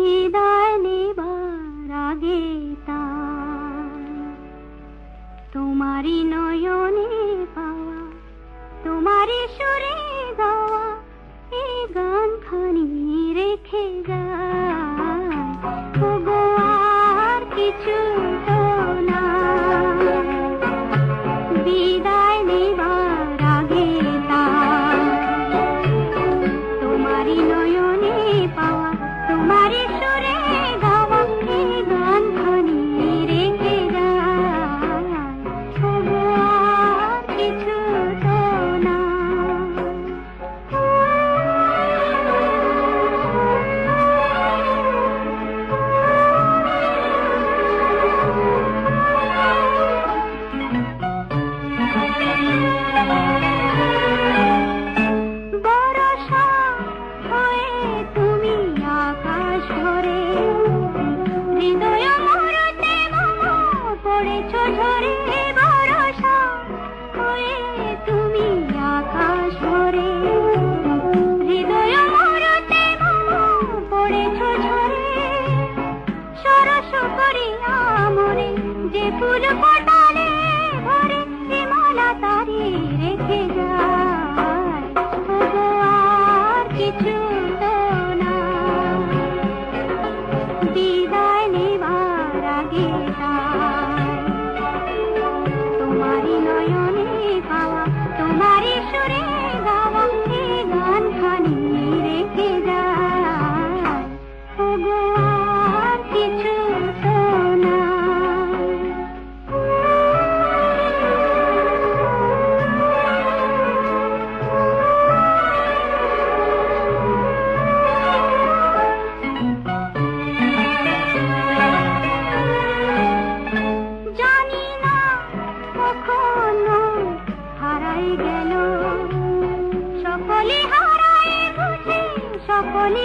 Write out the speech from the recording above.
বিদায় নেবার আগে তোমারই নয়নে পাওয়া, তোমারই সুরে গাওয়া এই গান খানি রেখে যায়। ওগো আর কিছু তো না, বিদায় নেবার আগে তোমারই নয়নে পাওয়া, তোমারই সুরে গাওয়া এই গান খানি রেখে যায়। ওগো আর কিছু তো না। ফুল ফোটালে ভরে মালা তারি রেখে যায়। ওগো আর কিছু তো না, বিদায় নেবার আগে তোমারই নয়নে পাওয়া, তোমারই সুরে গাওয়া এই গান খানি রেখে যায়। ওগো আর কিছু তো না। সকলে হারায় বুঝি সকলে